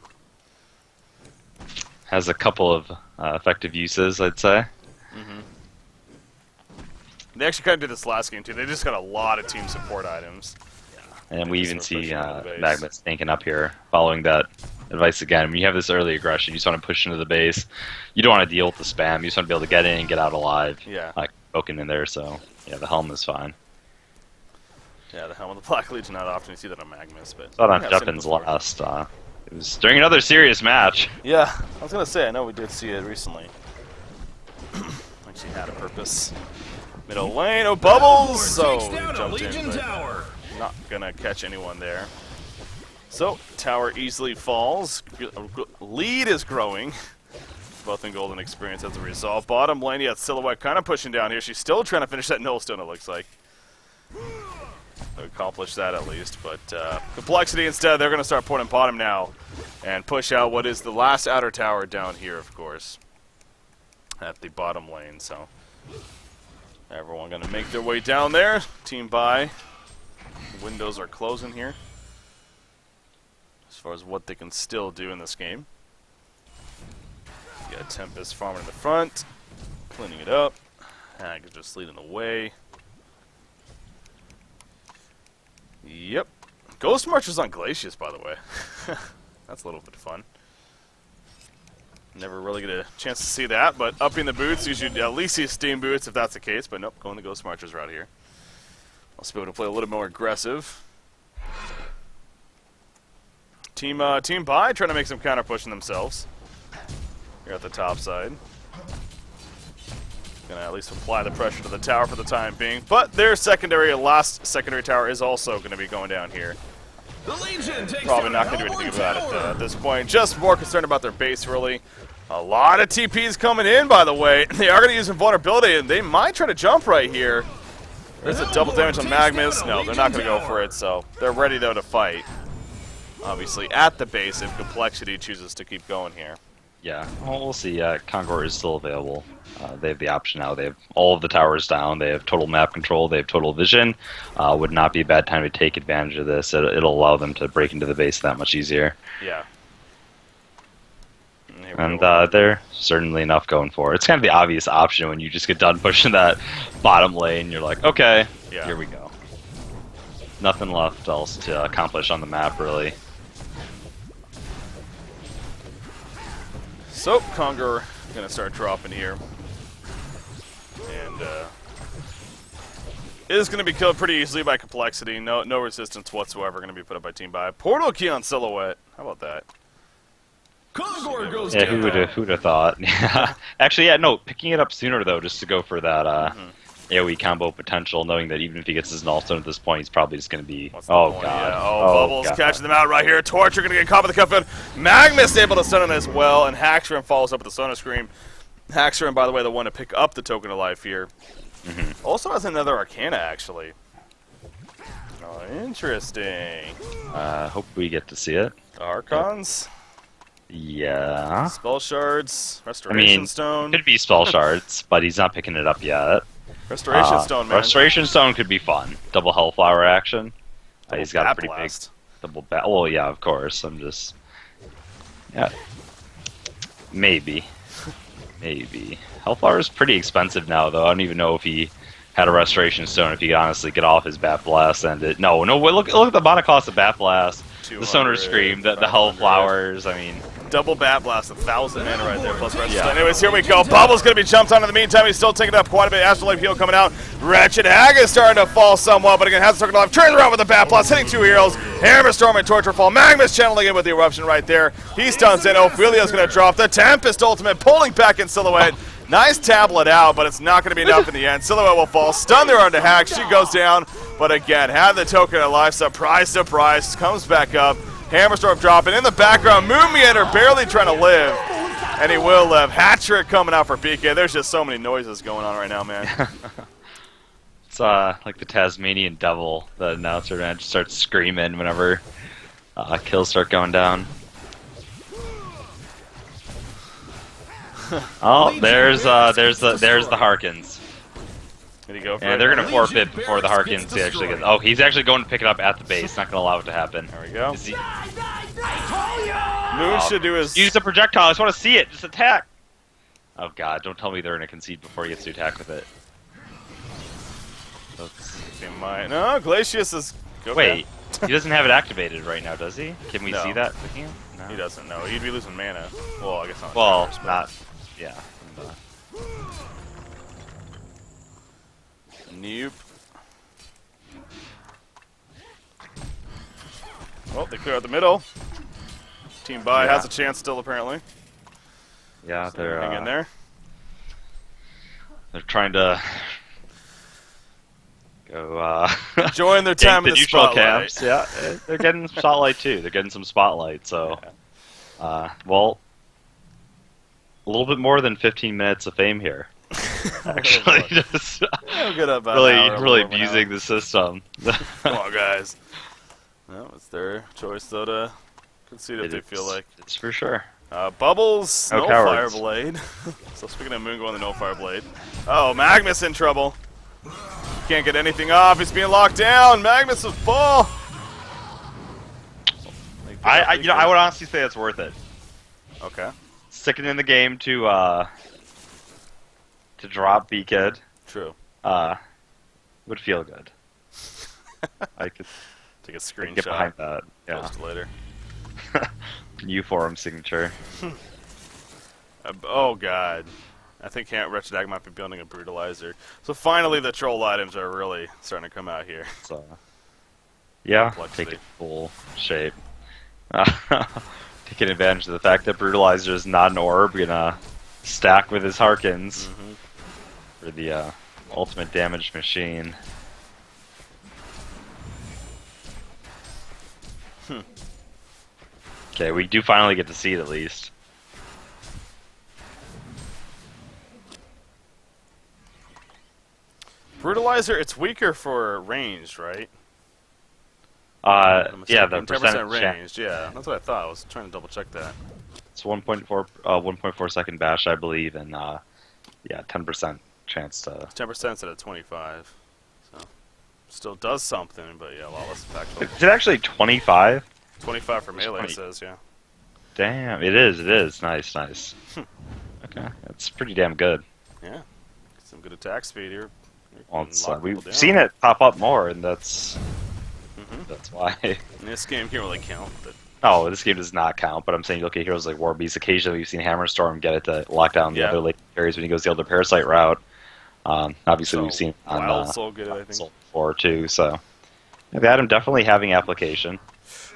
Has a couple of effective uses, I'd say. They actually kind of did this last game too. They just got a lot of team support items. And we even see pushing into the base. Magmus tanking up here, following that advice again. When you have this early aggression, you just want to push into the base. You don't want to deal with the spam. You just want to be able to get in and get out alive. Yeah. Like poking in there, so yeah, the helm is fine. Yeah, the helm of the Black Legion, not often you see that on Magmus, but Thought on yeah, I've seen it Juppin's before. last. It was during another serious match. Yeah, I was gonna say, I know we did see it recently. Actually had a purpose. Middle lane, oh bubbles! So Takes down a jumped Legion in, but tower. not gonna catch anyone there. So tower easily falls. Lead is growing. Both in golden experience as a result. Bottom lane, yeah, Silhouette kind of pushing down here. She's still trying to finish that Nullstone, it looks like. Accomplish that at least, but Complexity instead, they're going to start putting bottom now and push out what is the last outer tower down here, of course, at the bottom lane. So everyone going to make their way down there. Team buy. Windows are closing here as far as what they can still do in this game. You got Tempest farming in the front, cleaning it up. Hag is just leading the way. Yep. Ghost Marchers on Glacius, by the way. That's a little bit fun. Never really get a chance to see that, but upping the boots, you should at least see Steam boots if that's the case, but nope, going the Ghost Marchers route here. Also be able to play a little more aggressive. Team buy, trying to make some counter pushing themselves. Here at the top side. Gonna at least apply the pressure to the tower for the time being, but their last secondary tower is also gonna be going down here. The Legion takes Probably down not a gonna do anything Hellborn about it tower. at this point. Just more concerned about their base, really. A lot of TPs coming in, by the way. They are gonna use invulnerability, and they might try to jump right here. There's a double damage on Magmus. No, they're not gonna go for it, so they're ready though to fight. Obviously, at the base, if Complexity chooses to keep going here. Yeah, well, we'll see. Conqueror is still available. They have the option now. They have all of the towers down. They have total map control. They have total vision. Would not be a bad time to take advantage of this. It'll allow them to break into the base that much easier. Yeah. And they're certainly enough going for it. It's kind of the obvious option when you just get done pushing that bottom lane. You're like, okay, Yeah. here we go. Nothing left else to accomplish on the map, really. So, Conger gonna start dropping here. And is going to be killed pretty easily by complexity. No resistance whatsoever going to be put up by Team Buy. Portal key on Silhouette. How about that? Kongor goes Yeah, down. who'd have thought? Yeah. Actually, yeah, no, picking it up sooner though, just to go for that AoE combo potential, knowing that even if he gets his null stone at this point, he's probably just going to be. Oh god! Yeah. Oh, Bubbles god. catching them out right here. Torture going to get caught with the cuff. Magnus able to stun him as well, and Haxram follows up with the Sonar Scream. Haxram, by the way, the one to pick up the Token of Life here. Also has another Arcana, actually. Oh, interesting. Hope we get to see it. Archons, Yeah. Spell Shards, Restoration Stone. Could be spell shards, but he's not picking it up yet. Restoration Stone, man. Restoration Stone could be fun. Double Hellflower action. He's got a pretty Blast. big double bat. Well, yeah, of course. I'm just. Yeah. Maybe. Maybe. Hellflower is pretty expensive now, though. I don't even know if he had a Restoration Stone, if he could honestly get off his Bat Blast and it. No, look at the amount of cost of Bat Blast. The Sonar Scream, the Hellflowers, I mean. Double Bat Blast, 1,000 mana right there, plus Restoration. Anyways, here we go. Bubble's going to be jumped on in the meantime. He's still taking up quite a bit. Astrolabe Heal coming out. Wretched Hag is starting to fall somewhat, but again, has the Circle of Life. Turns around with the Bat Blast, hitting 2 heroes. Hammerstorm and Torture Fall. Magnus channeling in with the Eruption right there. He stuns in. Ophelia's going to drop the Tempest Ultimate, pulling back in Silhouette. Nice tablet out, but it's not going to be enough in the end. Silhouette will fall. Stun there onto Hag. She goes down, but again, had the Token of Life. Surprise, surprise. Comes back up. Hammerstorm dropping in the background. Moon Meander barely trying to live, and he will live. Hat-trick coming out for PK. There's just so many noises going on right now, man. It's like the Tasmanian Devil, the announcer, and just starts screaming whenever kills start going down. Oh, there's the Harkins. Did he go for And it? they're gonna forfeit before the Harkins actually gets. Oh, he's actually going to pick it up at the base. Not gonna allow it to happen. There we go. Is he- Moon should do his... Use the projectile. I just want to see it. Just attack. Oh god! Don't tell me they're gonna concede before he gets to attack with it. No, Glacius is... Okay. Wait, he doesn't have it activated right now, does he? Can we No. see that? No. He doesn't know. He'd be losing mana. Well, I guess not. Well, First, but- not. Yeah. Nope. Well, they clear out the middle. Team Buy Yeah. has a chance still, apparently. Yeah, So they're hang in there. They're trying to go Join their take time the in the neutral spotlight. camps. Yeah, they're getting spotlight too. They're getting some spotlight. So, well, a little bit more than 15 minutes of fame here. Actually, just We'll get about an hour, a really little over an abusing the system. Come on, guys. No, it's their choice, though, to concede if they feel like. It's for sure. Bubbles, No no Fire cowards. Blade. So speaking of Moon going the no Fire Blade. Oh, Magnus in trouble. Can't get anything off. He's being locked down. Magnus will fall. I would honestly say it's worth it. Okay. Sticking in the game to drop B-Kid True. would feel good. I could Take a get screenshot. behind that. Yeah. Post it later. New forum signature. Oh, God. I think Wretched Hag might be building a Brutalizer. So finally the troll items are really starting to come out here. So, yeah, Complexity. take it full shape. Taking advantage of the fact that Brutalizer is not an orb, gonna stack with his Harkins for the ultimate damage machine. Okay, we do finally get to see it at least. Brutalizer, it's weaker for ranged, right? Yeah, the 10% percentage ranged, yeah. That's what I thought. I was trying to double check that. It's 1.4 second bash, I believe, and yeah, 10% chance to. 10% instead of 25. So still does something, but yeah, a lot less impactful. Is it actually 25? 25 for It's melee, 20. it says, yeah. Damn, it is. Nice. Okay, that's pretty damn good. Yeah. Some good attack speed here. Well, Lock we've people down. seen it pop up more, and that's why. In this game can't really count, but No, this game does not count, but I'm saying you look at heroes like Warbeast, occasionally we've seen Hammerstorm get it to lock down the Yeah. other late carries when he goes the Elder Parasite route. Obviously, So, we've seen on Wild Soul get it, I think. Soul 4 too, so yeah, they had him definitely having application.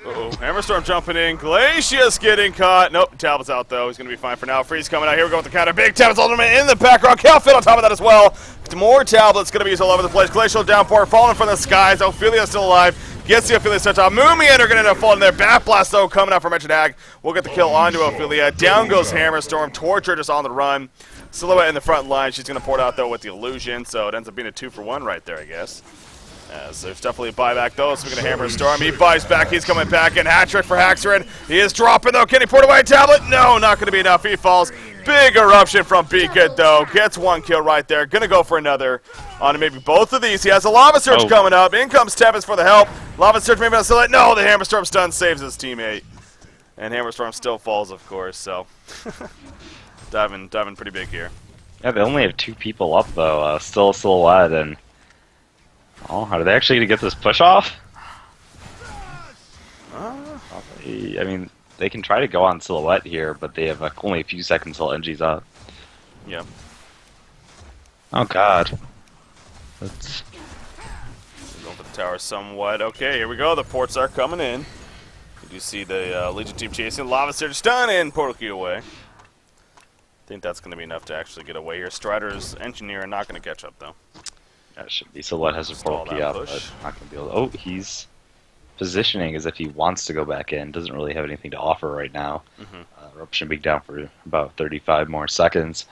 Uh-oh, Hammerstorm jumping in. Glacius getting caught. Nope, Talbot's out, though. He's going to be fine for now. Freeze coming out. Here we go with the counter. Big Talbot's ultimate in the background. Calfit on top of that as well. More Talbot's going to be used all over the place. Glacial downpour falling from the skies. Ophelia's still alive. Gets the Ophelia touch off. Moomian are going to end up falling there. Bat Blast, though, coming out from Wretched Hag. We'll get the kill onto Ophelia. Down goes Hammerstorm. Torture just on the run. Silhouette in the front line. She's going to pour it out, though, with the illusion. So it ends up being a 2-for-1 right there, I guess. As there's definitely a buyback, though, so we're going to Hammerstorm. He buys back. He's coming back in. Hat-trick for Haxerin. He is dropping, though. Can he put away a tablet? No, not going to be enough. He falls. Big eruption from Beacon, though. Gets one kill right there. Going to go for another on maybe both of these. He has a Lava Surge coming up. In comes Tempest for the help. Lava Surge maybe not still it. No, the Hammerstorm stun saves his teammate. And Hammerstorm still falls, of course, so diving pretty big here. Yeah, they only have 2 people up, though. Still a Silhouette, and oh, are they actually going to get this push off? I mean, they can try to go on Silhouette here, but they have only a few seconds till NG's up. Yeah. Oh, God. That's... Going for the tower somewhat. Okay, here we go. The ports are coming in. You do see the Legion team chasing. Lava Surge stun and Portal Key away. I think that's going to be enough to actually get away here. Strider's Engineer are not going to catch up, though. That should be. Silhouette has a Portal Key up, but not going to be able to... Oh, he's positioning as if he wants to go back in. Doesn't really have anything to offer right now. Eruption being down for about 35 more seconds.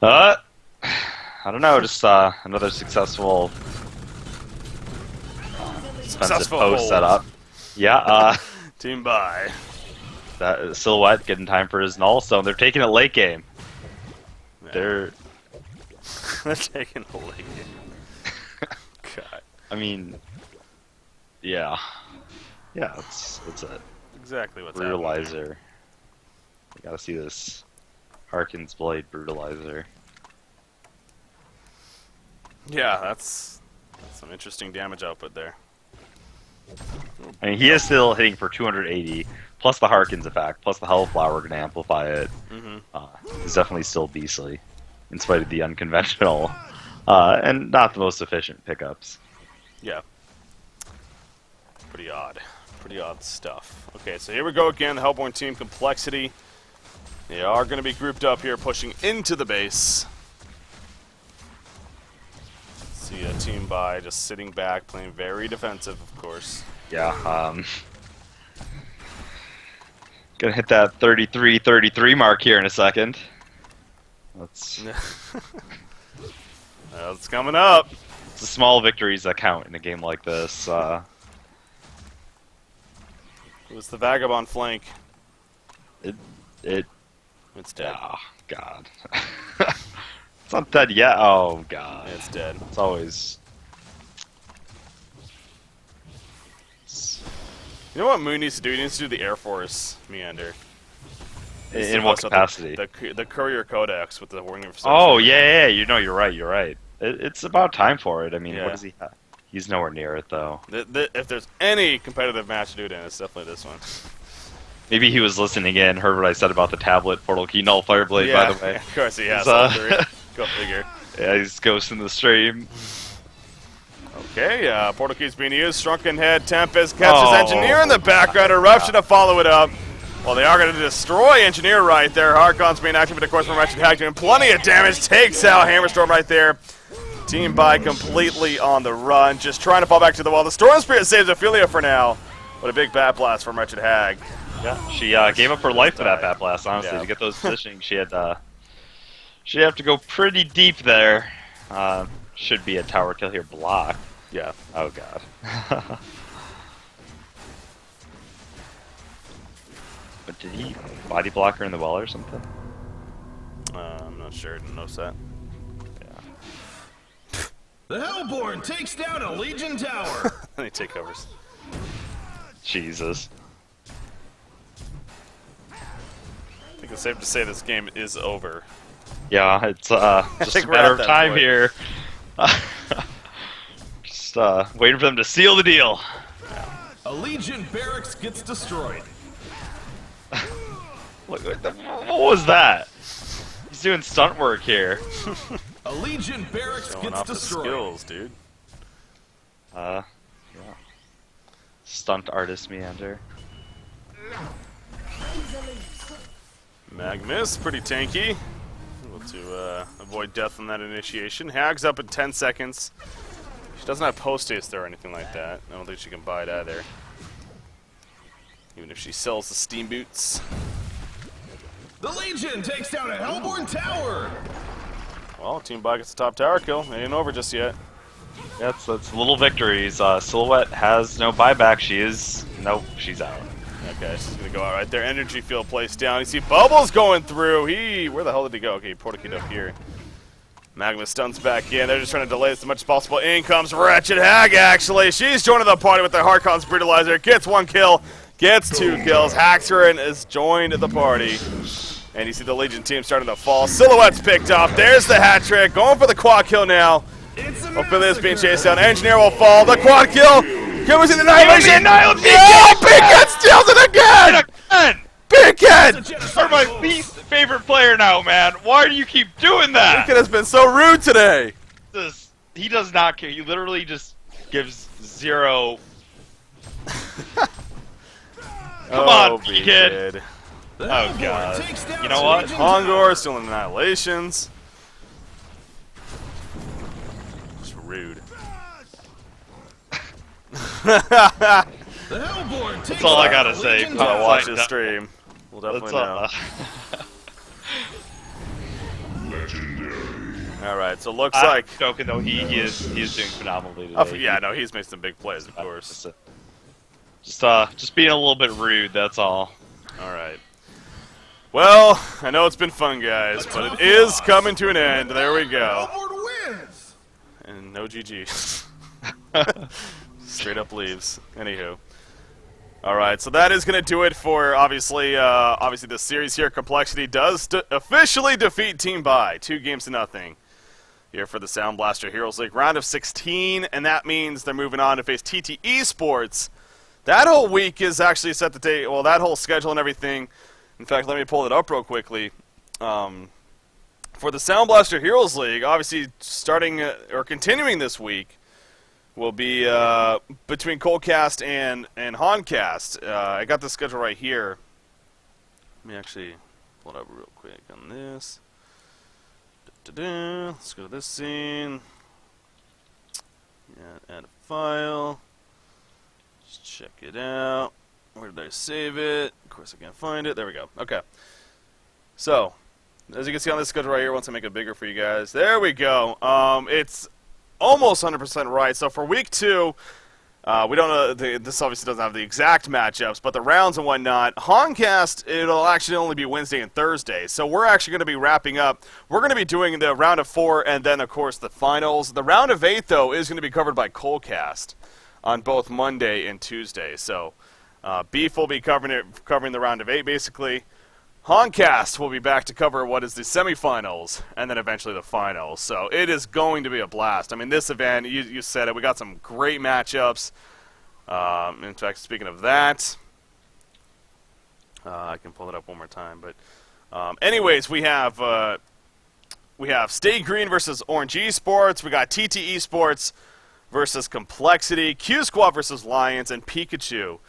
I don't know, just another successful expensive post setup. Yeah, Team buy. that Silhouette getting time for his null, so they're taking it late game. Yeah. They're taking a late game. God. I mean, yeah, it's a Exactly what's happening. brutalizer. You gotta see this Harkin's Blade brutalizer. Yeah, that's some interesting damage output there. I mean, he is still hitting for 280, plus the Harkins effect, plus the Hellflower going to amplify it. He's definitely still beastly, in spite of the unconventional and not the most efficient pickups. Yeah. Pretty odd. Pretty odd stuff. Okay, so here we go again. The Hellborn team Complexity. They are going to be grouped up here, pushing into the base. See a team by just sitting back, playing very defensive, of course. Yeah, gonna hit that 33-33 mark here in a second. Let's. It's coming up. It's the small victories that count in a game like this. It's the Vagabond flank. It's dead. Oh, God. It's not dead yet. Oh, God. It's dead. It's always... You know what Moon needs to do? He needs to do the Air Force meander. In what capacity? The Courier Codex with the warning for... Oh, yeah. You know, you're right. It's about time for it. I mean, Yeah. what does he have? He's nowhere near it, though. If there's any competitive match to do it in, it's definitely this one. Maybe he was listening in, heard what I said about the tablet, Portal Key, Null, Fireblade, by the way. Of course he has. Go figure. Yeah, he's ghosting the stream. Okay, Portal Key's being used. Shrunken Head, Tempest catches Engineer in the background. Eruption to follow it up. Well, they are going to destroy Engineer right there. Harkon's being active, but of course, from Wretched Hag doing plenty of damage. Takes out Hammerstorm right there. Team by completely on the run, just trying to fall back to the wall. The Storm Spirit saves Ophelia for now. What a big Bat Blast from Wretched Hag. Yeah, she gave up her life for that Bat Blast, honestly. Yeah. To get those positioning, she'd have to go pretty deep there. Should be a tower kill here, block. Yeah. Oh, God. But did he body block her in the well or something? I'm not sure. Didn't notice that. The Hellborn takes down a Legion tower. Any takeovers. Jesus. I think it's safe to say this game is over. Yeah, it's just a we're matter at of that time point. here. Just waiting for them to seal the deal. A Legion barracks gets destroyed. Look, what was that? He's doing stunt work here. A Legion barracks Showing gets off the destroyed. skills, dude. Yeah. Stunt artist meander. Magnus, pretty tanky. Able to avoid death on that initiation. Hag's up in 10 seconds. She doesn't have post haste or anything like that. I don't think she can buy it either. Even if she sells the steam boots. The Legion takes down a Hellborn tower. Well, Team Bot gets the top tower kill. It ain't over just yet. Yeah, it's little victories. Silhouette has no buyback. She's out. Okay, she's gonna go out right there. Energy field placed down. You see Bubbles going through. Where the hell did he go? Okay, he porticated up here. Magnus stuns back in. They're just trying to delay this as much as possible. In comes Wretched Hag, actually. She's joining the party with the Harkon's Brutalizer. Gets 1 kill. Gets 2 kills. Hacks her and has joined the party. And you see the Legion team starting to fall. Silhouette's picked up. There's the hat trick. Going for the quad kill now. Hopefully this being chased down. Engineer will fall. The quad kill. Can we see the annihilation? Yeah! Big Cat steals it again! Big Cat! You're my least favorite player now, man. Why do you keep doing that? Big Cat has been so rude today. He does not care. He literally just gives 0. Come on, kid. Oh god. You know what? Hongor still in annihilations. Just rude. That's all I gotta say. I'll watch this stream. We'll definitely know. Alright, so looks like... joking though, he is doing phenomenally today. Yeah, no, he's made some big plays, of course. Just being a little bit rude, that's all. Alright. Well, I know it's been fun, guys, but it is coming to an end. There we go. And no GG. Straight up leaves. Anywho. Alright, so that is going to do it for, obviously this series here. Complexity does officially defeat Team Bai, 2-0 here for the Sound Blaster Heroes League. Round of 16, and that means they're moving on to face TT Esports. That whole week is actually set to take, well, that whole schedule and everything. In fact, let me pull it up real quickly. For the Sound Blaster Heroes League, obviously starting, or continuing this week, will be between coLcast and Honcast. I got the schedule right here. Let me actually pull it up real quick on this. Let's go to this scene. Yeah, add a file. Just check it out. Where did I save it? Of course I can't find it. There we go. Okay. So, as you can see on this schedule right here, once I make it bigger for you guys, there we go. It's almost 100% right. So for week 2, we don't know. This obviously doesn't have the exact matchups, but the rounds and whatnot. Honcast, it'll actually only be Wednesday and Thursday. So we're actually going to be wrapping up. We're going to be doing the round of 4 and then, of course, the finals. The round of 8, though, is going to be covered by coLcast on both Monday and Tuesday. So Beef will be covering the round of 8, basically. Honcast will be back to cover what is the semifinals and then eventually the finals. So it is going to be a blast. I mean, this event, you said it, we got some great matchups. In fact, speaking of that, I can pull it up one more time. But anyways, we have Stay Green versus Orange Esports. We got TT Esports versus Complexity. Q Squad versus Lions, and Pikachu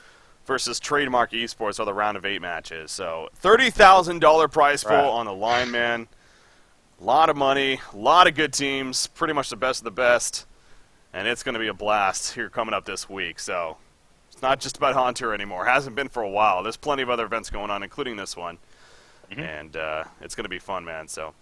versus Trademark Esports are the round of 8 matches. So $30,000 prize pool on the line, man. A lot of money, a lot of good teams, pretty much the best of the best. And it's going to be a blast here coming up this week. So it's not just about Haunter anymore. Hasn't been for a while. There's plenty of other events going on, including this one. And it's going to be fun, man. So,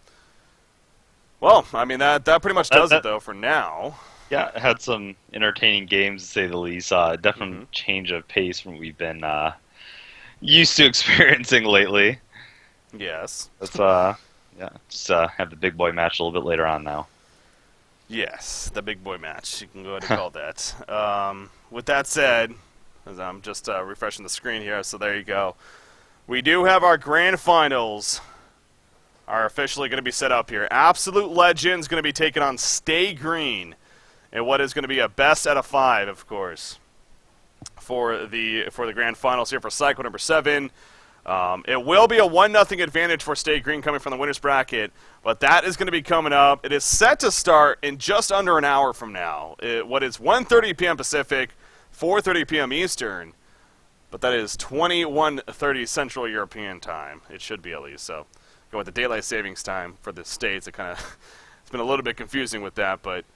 well, I mean, that pretty much does it, though, for now. Yeah, it had some entertaining games, to say the least. Definite change of pace from what we've been used to experiencing lately. Yes. Let's just have the big boy match a little bit later on now. Yes, the big boy match. You can go ahead and call that. With that said, as I'm just refreshing the screen here, so there you go. We do have our grand finals are officially going to be set up here. Absolute Legends going to be taking on Stay Green. And what is going to be a best out of 5, of course, for the grand finals here for cycle number 7. It will be a 1-0 advantage for Stay Green coming from the winner's bracket, but that is going to be coming up. It is set to start in just under an hour from now. What is 1:30 p.m. Pacific, 4:30 p.m. Eastern, but that is 21:30 Central European time. It should be at least. So go with the daylight savings time for the states. It's been a little bit confusing with that, but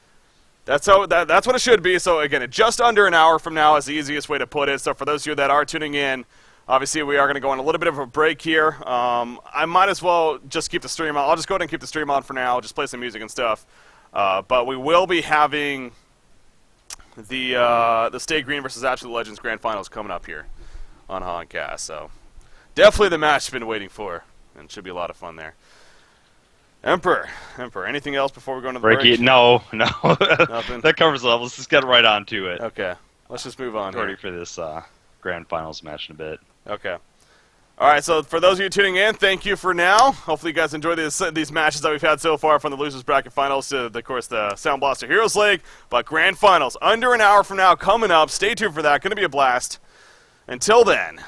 that's what it should be. So again, just under an hour from now is the easiest way to put it. So for those of you that are tuning in, obviously we are going to go on a little bit of a break here. I might as well just keep the stream on. I'll just go ahead and keep the stream on for now. Just play some music and stuff. But we will be having the Stay Green versus Absolute Legends Grand Finals coming up here on Honcast. So definitely the match you've been waiting for, and should be a lot of fun there. Emperor, anything else before we go into the break? No. Nothing? That covers the level. Let's just get right on to it. Okay, let's just move on Ready here. for this Grand Finals match in a bit. Okay. All right, so for those of you tuning in, thank you for now. Hopefully you guys enjoy these matches that we've had so far, from the Losers Bracket Finals to, of course, the Sound Blaster Heroes League. But Grand Finals, under an hour from now, coming up. Stay tuned for that. Going to be a blast. Until then...